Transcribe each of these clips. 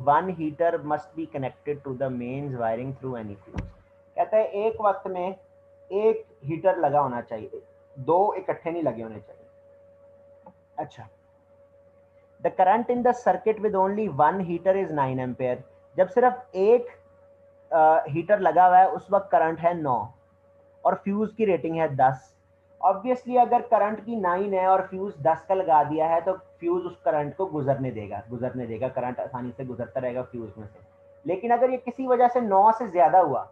One heater must be connected to the mains wiring through any fuse. कहता है एक वक्त में एक हीटर लगा होना चाहिए, दो इकट्ठे नहीं लगे होने चाहिए। अच्छा, the current in the circuit with only one heater is 9 ampere. जब सिर्फ एक हीटर लगा हुआ है उस वक्त करंट है 9 और फ्यूज की रेटिंग है 10। ऑब्वियसली अगर करंट की 9 है और फ्यूज 10 का लगा दिया है तो फ्यूज उस करंट को गुजरने देगा, करंट आसानी से गुजरता रहेगा फ्यूज में से। लेकिन अगर ये किसी वजह से 9 से ज्यादा हुआ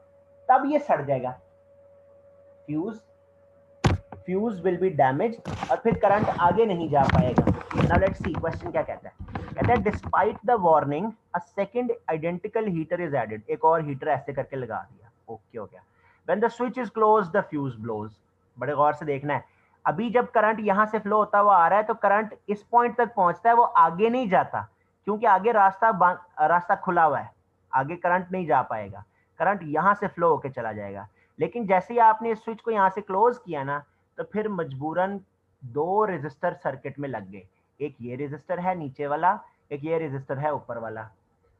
तब ये सड़ जाएगा, फ्यूज विल बी डैमेज और फिर करंट आगे नहीं जा पाएगा। नाउ लेट्स सी क्वेश्चन क्या कहता है। कहता है despite the warning a second identical heater is added. एक और हीटर ऐसे करके लगा दिया, ओके हो गया। When the switch is close the fuse blows. बड़े गौर से देखना है, अभी जब करंट यहां से फ्लो होता हुआ आ रहा है तो करंट इस पॉइंट तक पहुंचता है, वो आगे नहीं जाता क्योंकि आगे रास्ता खुला हुआ है, आगे करंट नहीं जा पाएगा, करंट यहां से फ्लो होके चला जाएगा। लेकिन जैसे ही आपने इस स्विच को यहां से क्लोज किया ना तो फिर मजबूरन दो रेजिस्टर सर्किट में लग गए, एक ये रेजिस्टर है नीचे वाला, एक ये रेजिस्टर है ऊपर वाला।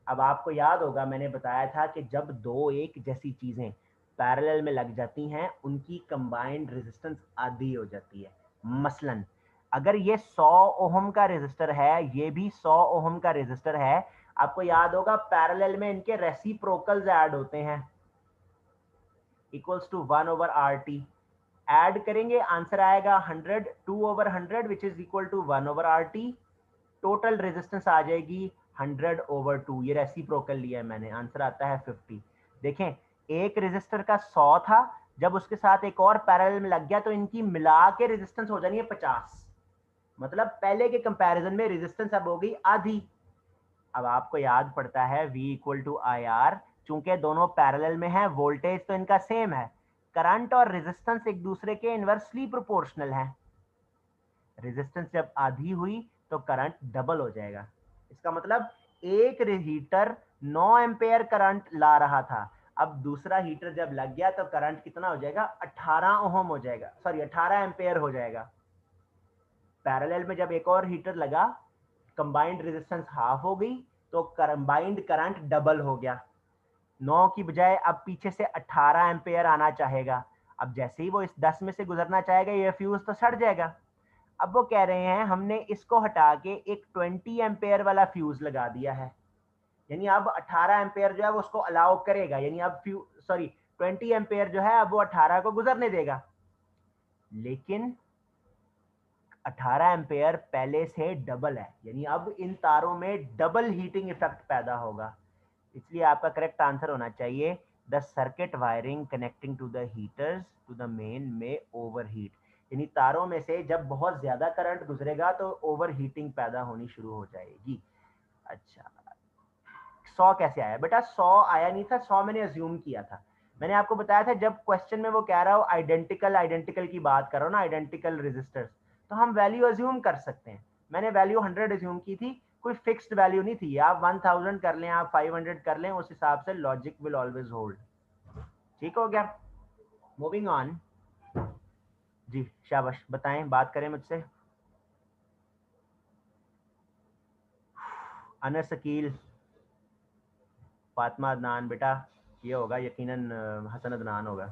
अब आपको याद होगा मैंने बताया था कि जब दो एक जैसी चीजें पैरेलल में लग जाती हैं उनकी कंबाइंड रेजिस्टेंस आधी हो जाती है। मसलन अगर ये 100 ओहम का रेजिस्टर है, ये भी 100 ओहम का रेजिस्टर है, आपको याद होगा पैरेलल में इनके रेसिप्रोकल्स ऐड होते हैं, इक्वल्स टू 1/RT। ऐड करेंगे आंसर आएगा 100, 2/100 which is equal to 1/RT। Total resistance आ जाएगी 100/2। ये रेसिप्रोकल लिया है मैंने, आंसर आता है 50। देखें एक रेजिस्टर का 100 था, जब उसके साथ एक और पैरेलल में लग गया तो इनकी मिला के रेजिस्टेंस हो जानी है 50। मतलब पहले के कंपैरिजन में रेजिस्टेंस अब हो गई आधी। अब आपको याद पड़ता है V equal to I R, चूंकि दोनों पैरेलल में है वोल्टेज तो इनका सेम है, करंट और रेजिस्टेंस एक दूसरे के इनवर्सली प्रोपोर्शनल है। रेजिस्टेंस जब आधी हुई तो करंट डबल हो जाएगा। इसका मतलब एक हीटर 9 एम्पेयर करंट ला रहा था, अब दूसरा हीटर जब लग गया तो करंट कितना हो जाएगा, 18 ओहम हो जाएगा, सॉरी 18 एम्पेयर हो जाएगा। पैरेलल में जब एक और हीटर लगा, कंबाइंड रेजिस्टेंस हाफ हो गई तो कंबाइंड करंट डबल हो गया। 9 की बजाय अब पीछे से 18 एम्पेयर आना चाहेगा। अब जैसे ही वो इस 10 में से गुजरना चाहेगा ये फ्यूज तो सड़ जाएगा। अब वो कह रहे हैं हमने इसको हटा के एक 20 एम्पेयर वाला फ्यूज लगा दिया है, यानी अब 18 एम्पेयर जो है वो उसको अलाउ करेगा, यानी अब 20 एम्पेयर जो है अब वो 18 को गुजरने देगा। लेकिन 18 एम्पेयर पहले से डबल है, यानी अब इन तारों में डबल हीटिंग इफेक्ट पैदा होगा। इसलिए आपका करेक्ट आंसर होना चाहिए the circuit wiring connecting to the heaters to the main में ओवरहीट। यानी तारों में से जब बहुत ज्यादा करंट गुजरेगा तो ओवर हीटिंग पैदा होनी शुरू हो जाएगी। अच्छा, 100 कैसे आया बेटा? 100 आया नहीं था, 100 मैंने अज्यूम किया था। मैंने आपको बताया था जब क्वेश्चन में वो कह रहा हो आइडेंटिकल की बात कर रहा हो ना, आइडेंटिकल रेजिस्टर्स, तो हम वैल्यू अज्यूम कर सकते हैं। मैंने वैल्यू 100 अज्यूम की थी, कोई फिक्स्ड वैल्यू नहीं थी। आप 1000 कर लें, आप 500 कर लें, उस हिसाब से लॉजिक विल ऑलवेज होल्ड। ठीक हो गया? Moving on. जी शाबाश, बताएं, बात करें मुझसे। अनस अकील, फातिमा अदनान, बेटा ये होगा यकीनन हसन अदनान होगा।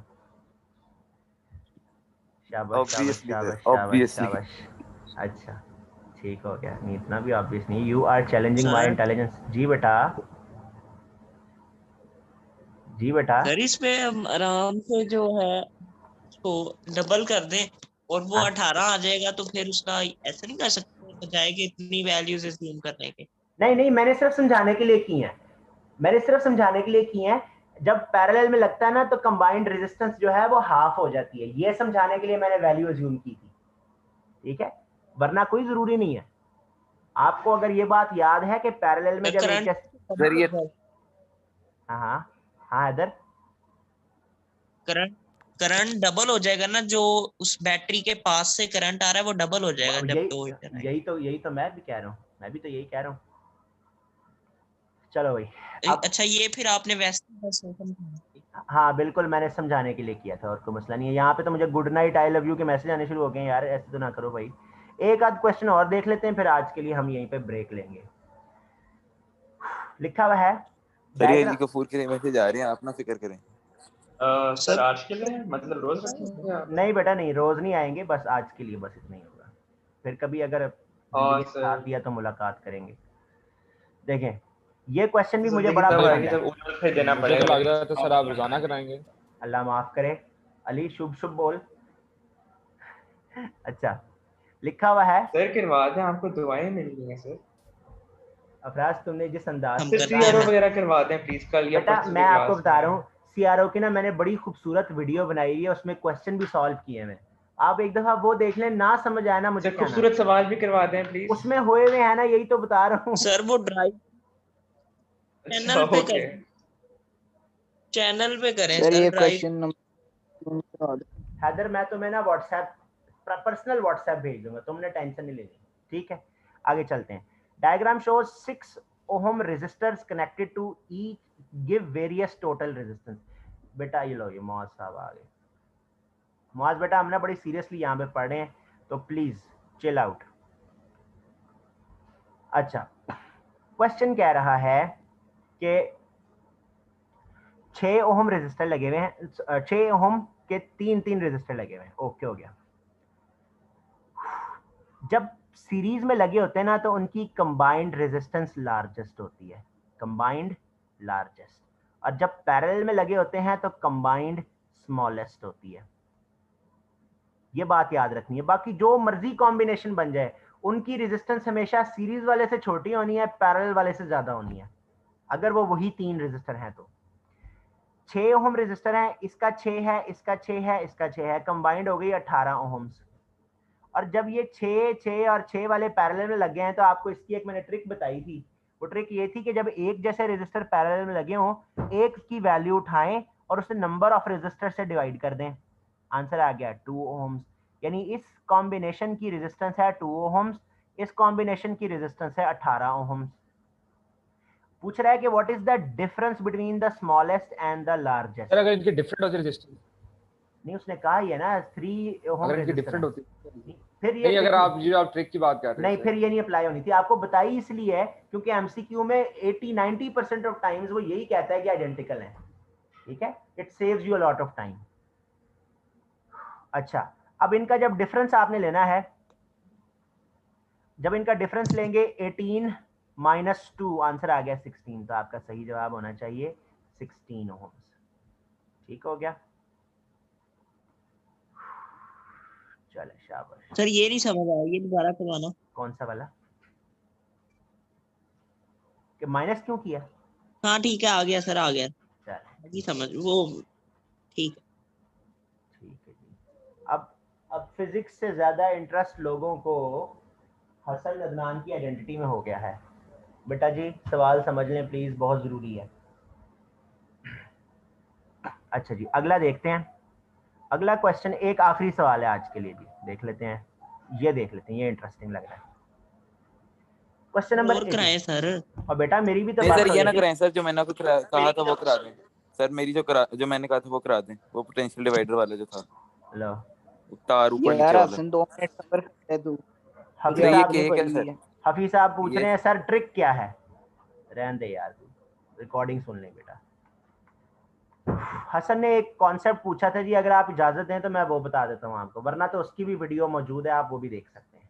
शाबाश शाबाश ऑब्वियसली सर, शाबाश शाबाश ऑब्वियसली। शाबाश। अच्छा ठीक हो गया, नहीं इतना भी ऑब्वियस नहीं। You are challenging my sir intelligence. जी बेटा, जी बेटा। सर इसमें हम आराम से जो है उसको डबल कर दें और वो हाँ 18 आ जाएगा, तो फिर उसका ऐसा नहीं कर सकते बजाय कि इतनी वैल्यूज अज्यूम करने के। नहीं नहीं, मैंने सिर्फ समझाने के लिए की है, मैंने सिर्फ समझाने के लिए की है। जब पैरेलल में लगता है ना तो कंबाइंड रेजिस्टेंस जो है वो हाफ हो जाती है, ये समझाने के लिए मैंने वैल्यू अज्यूम की थी। ठीक है, वरना कोई जरूरी नहीं है। आपको अगर ये बात याद है कि पैरेलल में जब एक करंट जैसे, सर ये हाँ हाँ हाँ इधर, करंट करंट डबल हो जाएगा ना, जो उस बैटरी के पास से करंट आ रहा है वो डबल हो जाएगा जब दो हीटर यही यही तो मैं भी कह रहा हूँ, मैं भी तो यही कह रहा हूँ। चलो भाई। आएंगे। अब अच्छा, ये फिर आपने वैसे वैसे हाँ बिल्कुल मैंने समझाने के लिए किया था और कोई मसला नहीं है। यहाँ पे तो मुझे good night I love you के मैसेज आने शुरू हो गए हैं यार, ऐसे तो ना करो भाई। एक आध क्वेश्चन और देख लेते हैं, फिर आज के लिए हम यहीं पे ब्रेक लेंगे। लिखा हुआ है सर ये डायग्राम। अली गफूर के मैसेज आ रहे हैं, आप ना फिक्र करें। सर आज के लिए मतलब रोज रखेंगे आप? नहीं बेटा नहीं, रोज नहीं आएंगे, बस आज के लिए बस इतना ही होगा। फिर कभी अगर जिंदगी और साथ दिया तो मुलाकात करेंगे। देखें ये क्वेश्चन भी मुझे जिंदगी बड़ा तब पसंद आएगी है। जब उम्र पे देना मुझे तो पड़ेगा। लग रहा है तो सर आप रोजाना कराएंगे। अल्लाह माफ करे। अली शुभ शुभ बोल। अच्छा लिखा हुआ है सर करवा दें, आपको दुआएं मिल रही हैं सर। अफराज, तुमने जिस अंदाज हम से करते सीआरओ हैं। वगैरह करवा दें प्लीज, कल या बेटा परसों मैं की आपको क्लास बता रहा में। हूँ, सीआरओ की ना मैंने बड़ी खूबसूरत वीडियो बनाई है, उसमें क्वेश्चन भी सॉल्व किए हैं। आप एक दफा वो देख लें, ना समझ आया ना मुझे सर क्या ना, खूबसूरत सवाल भी करवा दें प्लीज। उसमें हुए हुए है ना, यही तो बता रहा हूँ। सर वो ड्राइव अच्छा चैनल पे ओके। करें, चैनल पे करें सर सर ये ड्राइव। क्वेश्चन नंबर हैदर मैं तुम्हें ना व्हाट्सएप पर्सनल व्हाट्सएप भेज दूंगा, तुमने टेंशन नहीं लेनी, ठीक है। आगे चलते हैं। Diagram shows 6 ohm resistors connected to each give various total resistance. बेटा ये लो, ये मौज साहब आ गए। मौज बेटा हमने बड़ी सीरियसली यहाँ पे पढ़ रहे हैं, तो प्लीज चिल आउट। अच्छा क्वेश्चन कह रहा है कि 6 ओम रेजिस्टर लगे हुए हैं, 6 ओम के 3 रेजिस्टर लगे हुए हैं। ओके हो गया। जब सीरीज में लगे होते हैं ना तो उनकी कंबाइंड रेजिस्टेंस लार्जेस्ट होती है, कंबाइंड लार्जेस्ट। और जब पैरेलल में लगे होते हैं तो कंबाइंड स्मॉलेस्ट होती है। ये बात याद रखनी है। बाकी जो मर्जी कॉम्बिनेशन बन जाए, उनकी रेजिस्टेंस हमेशा सीरीज वाले से छोटी होनी है, पैरेलल वाले से ज्यादा होनी है, अगर वो वही 3 रेजिस्टर हैं तो। 6 ओम रेजिस्टर है, इसका 6 है, इसका 6 है, इसका 6 है, कंबाइंड हो गई 18 ओम्स। और जब ये 6, 6 और 6 वाले पैरेलल में लगे हैं तो आपको इसकी एक मैंने ट्रिक बताई थी। वो ट्रिक ये थी कि जब एक जैसे रेजिस्टर पैरेलल में लगे हों, एक की वैल्यू उठाएं और उसे नंबर ऑफ रेजिस्टर से डिवाइड कर दें। आंसर आ गया 2 ओम्स। यानी इस कॉम्बिनेशन की रेजिस्टेंस है 2 ओम्स, इस कॉम्बिनेशन की रेजिस्टेंस है 18 ओम्स। पूछ रहा है कि what is the difference between the smallest and the largest. Sir अगर इनकी डिफरेंट होती रेजिस्टेंस, नहीं उसने कहा ही है ना 3 ओम अगर इनकी रेजिस्टर डिफरेंट होती, फिर ये नहीं अगर आप ट्रिक की बात कर रहे नहीं, हैं फिर ये नहीं अप्लाई होनी थी। आपको बताई इसलिए है क्योंकि एमसीक्यू में 80-90% ऑफ टाइम्स वो यही कहता है कि आइडेंटिकल है, ठीक है। It saves you a lot of time. अच्छा अब इनका जब डिफरेंस आपने लेना है, जब इनका डिफरेंस लेंगे 18 माइनस 2, आंसर आ गया 16। तो आपका सही जवाब होना चाहिए 16 ओम्स। ठीक हो गया, चले शाबाश। सर ये नहीं समझ आया, ये दोबारा करवाना। कौन सा वाला कि माइनस क्यों किया? हाँ ठीक है, आ गया सर, आ गया। चले नहीं समझ वो, ठीक है। ठीक है जी। अब फिजिक्स से ज्यादा इंटरेस्ट लोगों को हसन अदनान की आइडेंटिटी में हो गया है। बेटा जी सवाल समझ लें प्लीज, बहुत जरूरी है। अच्छा जी अगला देखते हैं। अगला क्वेश्चन एक आखिरी सवाल है आज के लिए जी, देख लेते हैं, ये देख लेते हैं, ये इंटरेस्टिंग लग रहा है। क्वेश्चन नंबर और कराएं सर। और बेटा मेरी भी तो नहीं बात सर ये ना होगी। कराएं सर, जो मैंने आपको कहा था वो करा दें सर। मेरी जो मैंने कहा था वो करा दें, वो पोटेंशियल डिवाइडर वाला जो था, लो तार ऊपर नीचे यार वाला। हसन 2 मिनट नंबर है तू। हफीज ये साहब केक है सर। हफीज साहब पूछ ये रहे हैं सर ट्रिक क्या है। रहने दे यार, तू रिकॉर्डिंग सुन ले बेटा। हसन ने एक कॉन्सेप्ट पूछा था जी, अगर आप इजाजत दें तो मैं वो बता देता हूँ आपको, वरना तो उसकी भी वीडियो मौजूद है, आप वो भी देख सकते हैं।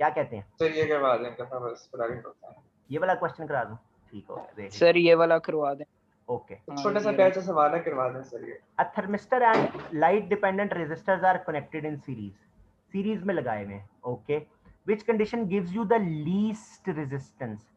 क्या कहते हैं? सर ये करवा दें कथा बस प्रोग्रामिंग होता है। ये वाला क्वेश्चन करा दूं? ठीक हो गया, देख सर ये वाला करवा दें। ओके। छोटा सा प्यार से सवाल है, करवा दें सर ये। A thermistor and light dependent resistors are connected in series में लगाए हुए हैं, okay. Which condition gives you the least resistance.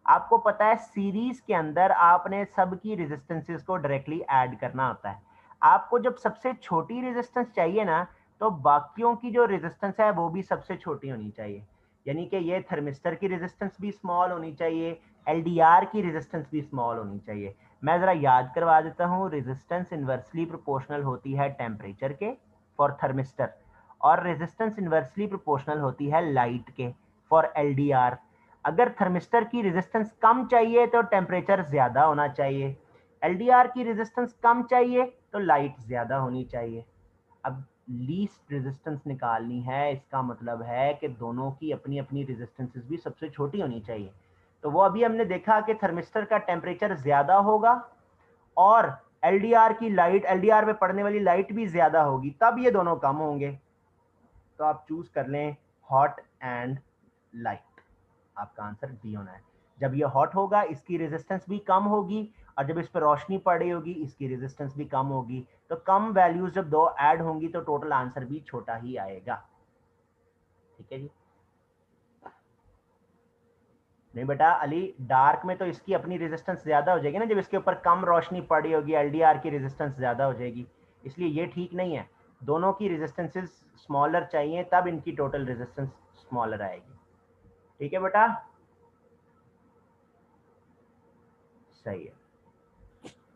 आपको पता है सीरीज के अंदर आपने सबकी रेजिस्टेंसेस को डायरेक्टली ऐड करना होता है। आपको जब सबसे छोटी रेजिस्टेंस चाहिए ना, तो बाकियों की जो रेजिस्टेंस है वो भी सबसे छोटी होनी चाहिए। यानी कि ये थर्मिस्टर की रेजिस्टेंस भी स्मॉल होनी चाहिए, एलडीआर की रेजिस्टेंस भी स्मॉल होनी चाहिए। मैं जरा याद करवा देता हूँ, रेजिस्टेंस इन्वर्सली प्रोपोर्शनल होती है टेम्परेचर के फॉर थर्मिस्टर, और रेजिस्टेंस इन्वर्सली प्रोपोर्शनल होती है लाइट के फॉर एलडीआर। अगर थर्मिस्टर की रेजिस्टेंस कम चाहिए तो टेम्परेचर ज्यादा होना चाहिए, एलडीआर की रेजिस्टेंस कम चाहिए तो लाइट ज्यादा होनी चाहिए। अब लीस्ट रेजिस्टेंस निकालनी है, इसका मतलब है कि दोनों की अपनी अपनी रेजिस्टेंसेस भी सबसे छोटी होनी चाहिए। तो वो अभी हमने देखा कि थर्मिस्टर का टेम्परेचर ज्यादा होगा और एलडीआर की लाइट, एलडीआर में पड़ने वाली लाइट भी ज्यादा होगी, तब ये दोनों कम होंगे। तो आप चूज कर लें हॉट एंड लाइट, आपका आंसर डी होना है। जब ये हॉट होगा इसकी रेजिस्टेंस भी कम होगी, और जब इस पर रोशनी पड़ रही होगी इसकी रेजिस्टेंस भी कम होगी। तो कम वैल्यूज जब दो ऐड होंगी तो टोटल आंसर भी छोटा ही आएगा। ठीक है जी। नहीं बेटा अली, डार्क में तो इसकी अपनी रेजिस्टेंस ज्यादा हो जाएगी ना, जब इसके ऊपर कम रोशनी पड़ी होगी एलडीआर की रेजिस्टेंस ज्यादा हो जाएगी, इसलिए ये ठीक नहीं है। दोनों की रेजिस्टेंसेस स्मॉलर चाहिए, तब इनकी टोटल रेजिस्टेंस स्मॉलर आएगी। ठीक है बेटा, सही है।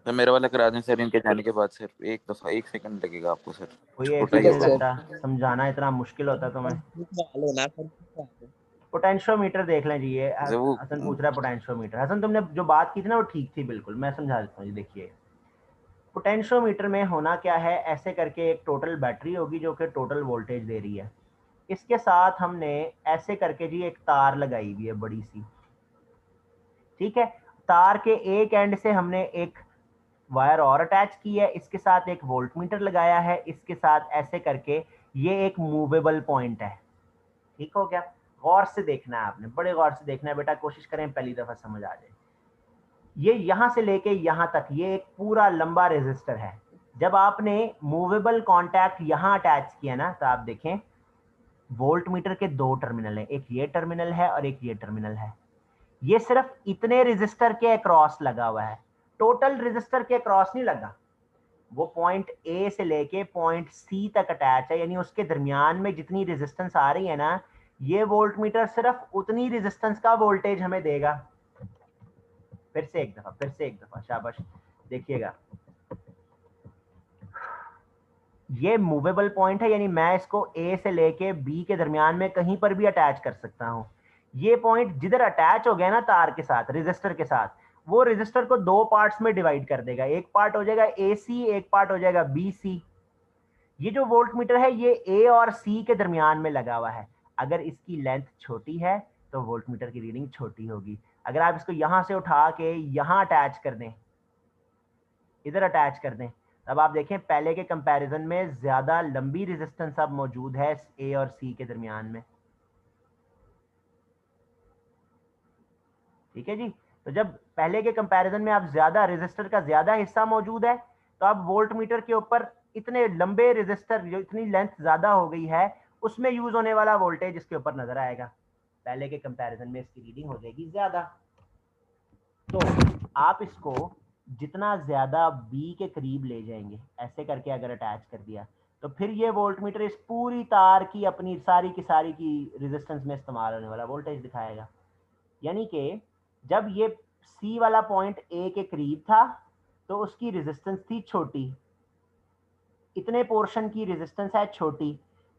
तो मेरा वाला करा दें सर, इनके जाने के बाद सर एक दफा 1 सेकंड लगेगा आपको सर। कोई एक छोटा ही सेकंड होगा। लगता, समझाना इतना मुश्किल होता तो मैं। पोटेंशियोमीटर देख लें जी, ये जैसे वो हसन पूछ रहा है पोटेंशियोमीटर। हसन तुमने जो बात की थी ना वो ठीक थी बिल्कुल, मैं समझा देता हूँ जी। देखिए पोटेंशियोमीटर में होना क्या है, ऐसे करके एक टोटल बैटरी होगी जो कि टोटल वोल्टेज दे रही है। इसके साथ हमने ऐसे करके जी एक तार लगाई हुई है बड़ी सी, ठीक है। तार के एक एंड से हमने एक वायर और अटैच की है, इसके साथ एक वोल्टमीटर लगाया है, इसके साथ ऐसे करके ये एक मूवेबल पॉइंट है। ठीक हो गया। गौर से देखना है आपने, बड़े गौर से देखना है बेटा, कोशिश करें पहली दफा समझ आ जाए। ये यहां से लेके यहां तक ये एक पूरा लंबा रेजिस्टर है। जब आपने मूवेबल कॉन्टैक्ट यहां अटैच किया ना, तो आप देखें वोल्ट मीटर के दो टर्मिनल है, एक ये टर्मिनल है और एक ये टर्मिनल है। ये सिर्फ इतने रेजिस्टर के अक्रॉस लगा हुआ है, टोटल रेजिस्टर के अक्रॉस नहीं लगा। वो पॉइंट ए से लेके पॉइंट सी तक अटैच है, यानी उसके दरमियान में जितनी रेजिस्टेंस आ रही है ना, ये वोल्ट मीटर सिर्फ उतनी रेजिस्टेंस का वोल्टेज हमें देगा। फिर से एक दफा, शाबाश। देखिएगा ये मूवेबल पॉइंट है, यानी मैं इसको ए से लेके बी के दरमियान में कहीं पर भी अटैच कर सकता हूं। ये पॉइंट जिधर अटैच हो गया ना तार के साथ, रेजिस्टर के साथ, वो रेजिस्टर को दो पार्ट्स में डिवाइड कर देगा। एक पार्ट हो जाएगा AC, एक पार्ट हो जाएगा BC। ये जो वोल्ट मीटर है ये A और C के दरमियान में लगा हुआ है। अगर इसकी लेंथ छोटी है तो वोल्ट मीटर की रीडिंग छोटी होगी। अगर आप इसको यहां से उठा के यहां अटैच कर दें, इधर अटैच कर दें, तब आप देखें पहले के कंपैरिजन में ज्यादा लंबी रेजिस्टेंस अब मौजूद है A और C के दरमियान में। ठीक है जी। तो जब पहले के कंपैरिजन में आप ज्यादा रेजिस्टर का ज्यादा हिस्सा मौजूद है, तो अब वोल्ट मीटर के ऊपर इतने लंबे रेजिस्टर, जो इतनी लेंथ ज्यादा हो गई है, उसमें यूज होने वाला वोल्टेज इसके ऊपर नजर आएगा। पहले के कंपैरिजन में इसकी रीडिंग हो जाएगी ज्यादा। तो आप इसको जितना ज्यादा B के करीब ले जाएंगे, ऐसे करके अगर अटैच कर दिया, तो फिर ये वोल्ट मीटर इस पूरी तार की अपनी सारी की रेजिस्टेंस में इस्तेमाल होने वाला वोल्टेज दिखाएगा। यानी कि जब ये C वाला पॉइंट A के करीब था तो उसकी रेजिस्टेंस थी छोटी, इतने पोर्शन की रेजिस्टेंस है छोटी,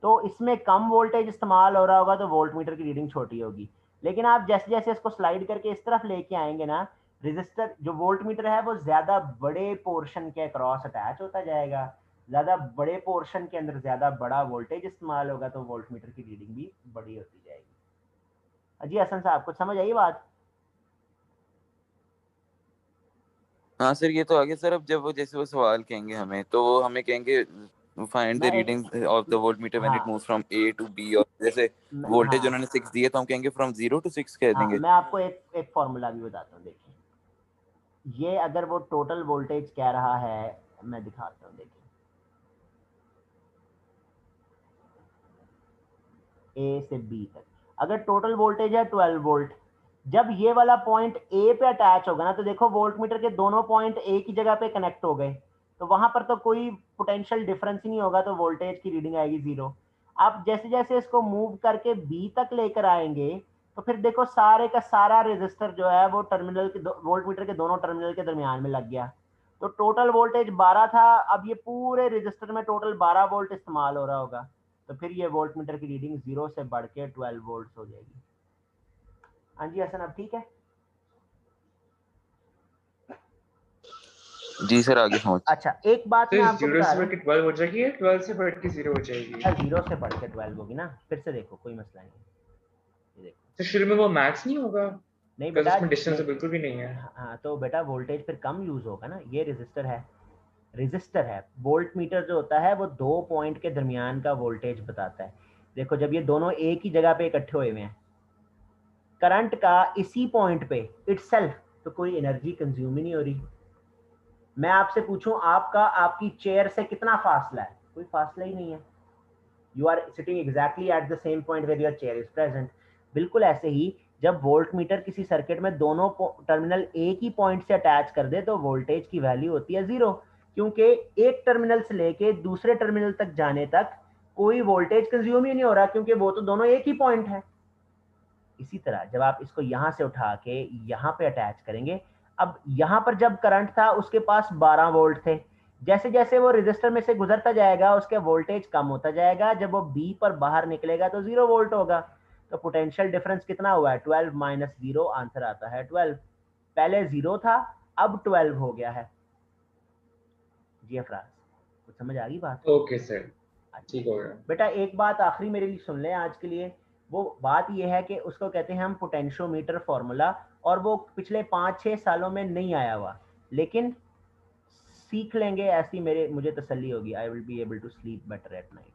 तो इसमें कम वोल्टेज इस्तेमाल हो रहा होगा, तो वोल्ट मीटर की रीडिंग छोटी होगी। लेकिन आप जैसे जैसे इसको स्लाइड करके इस तरफ लेके आएंगे ना, रेजिस्टर जो वोल्ट मीटर है वो ज्यादा बड़े पोर्शन के अक्रॉस अटैच होता जाएगा, ज्यादा बड़े पोर्शन के अंदर ज्यादा बड़ा वोल्टेज इस्तेमाल होगा, तो वोल्ट मीटर की रीडिंग भी बड़ी होती जाएगी। जी हसन साहब, कुछ समझ आई बात? हाँ सर ये तो आगे सर, अब जब वो जैसे वो सवाल कहेंगे हमें, तो वो हमें कहेंगे find the reading of the volt meter when it moves from A to B, और जैसे वोल्टेज हाँ उन्होंने 6 दिए तो हम कहेंगे फ्रॉम 0 to 6 कह हाँ, देंगे। मैं आपको एक फॉर्मूला भी बताता हूँ। देखिए ये अगर वो टोटल वोल्टेज कह रहा है, मैं दिखाता हूँ। देखिए A से B तक अगर टोटल वोल्टेज है 12 वोल्ट, जब ये वाला पॉइंट A पे अटैच होगा ना, तो देखो वोल्ट मीटर के दोनों पॉइंट एक ही जगह पे कनेक्ट हो गए, तो वहां पर तो कोई पोटेंशियल डिफरेंस ही नहीं होगा, तो वोल्टेज की रीडिंग आएगी 0। आप जैसे जैसे इसको मूव करके B तक लेकर आएंगे, तो फिर देखो सारे का सारा रेजिस्टर जो है वो टर्मिनल के वोल्ट मीटर के दोनों टर्मिनल के दरमियान में लग गया। तो टोटल वोल्टेज 12 था, अब ये पूरे रेजिस्टर में टोटल 12 वोल्ट इस्तेमाल हो रहा होगा, तो फिर ये वोल्ट मीटर की रीडिंग 0 से बढ़ के 12 वोल्ट हो जाएगी। हाँ जी हसन, अब ठीक है? जी सर आगे समझ। अच्छा एक बात मैं आपको बता रहा हूँ, 12 हो जाएगी, 12 से बढ़ के 0 हो जाएगी। 0 से बढ़ के 12 होगी ना, फिर से देखो कोई मसला नहीं। ये देखो तो शुरू में वो मैक्स नहीं होगा? नहीं बिकॉज़ बेटा, इसमें डिस्टेंस तो बिल्कुल भी नहीं है। हाँ तो बेटा वोल्टेज फिर कम यूज होगा ना। ये रेजिस्टर है। वोल्ट मीटर जो होता है वो 2 पॉइंट के दरमियान का वोल्टेज बताता है। देखो जब ये दोनों एक ही जगह पे इकट्ठे हुए हैं, करंट का इसी पॉइंट पे इटसेल्फ तो कोई एनर्जी कंज्यूम ही नहीं हो रही। मैं आपसे पूछूं आपका आपकी चेयर से कितना फासला है? कोई फासला ही नहीं है। You are sitting exactly at the same point where your chair is present. बिल्कुल ऐसे ही जब वोल्ट मीटर किसी सर्किट में दोनों टर्मिनल एक ही पॉइंट से अटैच कर दे तो वोल्टेज की वैल्यू होती है 0, क्योंकि एक टर्मिनल से लेके दूसरे टर्मिनल तक जाने तक कोई वोल्टेज कंज्यूम ही नहीं हो रहा, क्योंकि वो तो दोनों एक ही पॉइंट है। इसी तरह जब आप इसको यहां से उठा के यहां पे अटैच करेंगे, अब यहां पर जब करंट था उसके पास 12 वोल्ट थे, जैसे जैसे वो रेजिस्टर में से गुजरता जाएगा उसके वोल्टेज कम होता जाएगा, जब वो बी पर बाहर निकलेगा तो 0 वोल्ट होगा। तो पोटेंशियल डिफरेंस कितना हुआ है? 12 माइनस 0, आंसर आता है 12। पहले 0 था, अब 12 हो गया है। जी अफराज, कुछ समझ आ गई बात? ओके सर, ठीक हो गया। बेटा एक बात आखिरी मेरे लिए सुन लें आज के लिए। वो बात ये है कि उसको कहते हैं हम पोटेंशियोमीटर फॉर्मूला, और वो पिछले 5-6 सालों में नहीं आया हुआ, लेकिन सीख लेंगे ऐसी मुझे तसल्ली होगी। I will be able to sleep better at night.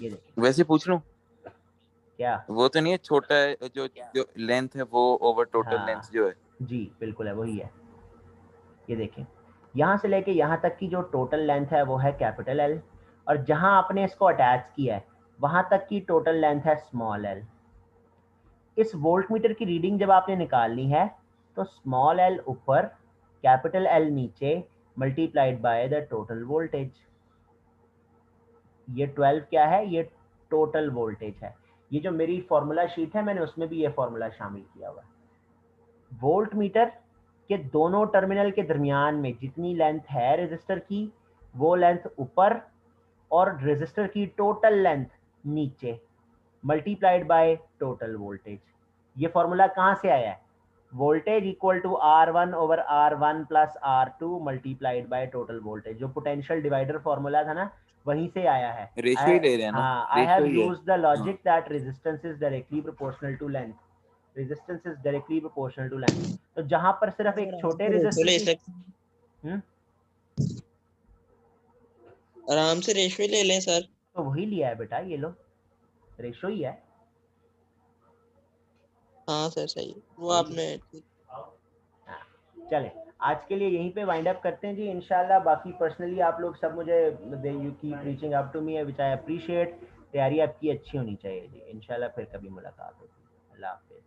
ये देखिए। वैसे पूछ लूं, क्या? वो तो नहीं है छोटा है, जो जो लेंथ है वो ओवर टोटल हाँ लेंथ जो है? जी बिल्कुल है, वही है। ये देखें, यहाँ से लेके यहाँ तक की जो टोटल लेंथ है वो है कैपिटल एल, और जहां आपने इसको अटैच किया है वहां तक की टोटल लेंथ है स्मॉल एल। इस वोल्ट मीटर की रीडिंग जब आपने निकालनी है तो स्मॉल एल ऊपर, कैपिटल एल नीचे, multiplied by the total voltage. ये 12 क्या है? ये टोटल वोल्टेज है। ये जो मेरी फॉर्मूला शीट है मैंने उसमें भी ये फॉर्मूला शामिल किया हुआ है। वोल्ट मीटर के दोनों टर्मिनल के दरमियान में जितनी लेंथ है रेजिस्टर की, वो लेंथ ऊपर, और रेजिस्टर की टोटल लेंथ नीचे, मल्टीप्लाइड बाय टोटल वोल्टेज। ये फॉर्मूला कहाँ से आया है? Voltage equal to R1 over R1 plus R2 multiplied by total voltage. जो पोटेंशियल डिवाइडर फॉर्मूला था ना, वहीं से आया है। रेशियो ही ले रहे हैं ना? हाँ, आई रेशियो हैव ही है। Used the logic that resistance is directly proportional to length. Resistance is directly proportional to length. तो जहां पर सिर्फ एक छोटे रेजिस्टर की आराम से रेशियो ले लें सर। तो वही लिया है बेटा, ये लो रेशो ही है। हाँ सर सही, वो आपने हाँ, चले आज के लिए यहीं पे वाइंड अप करते हैं जी इंशाल्लाह। बाकी पर्सनली आप लोग सब मुझे you keep reaching up to me which I appreciate. तैयारी आपकी अच्छी होनी चाहिए जी। इंशाल्लाह फिर कभी मुलाकात होगी। अल्लाह हाफिज़।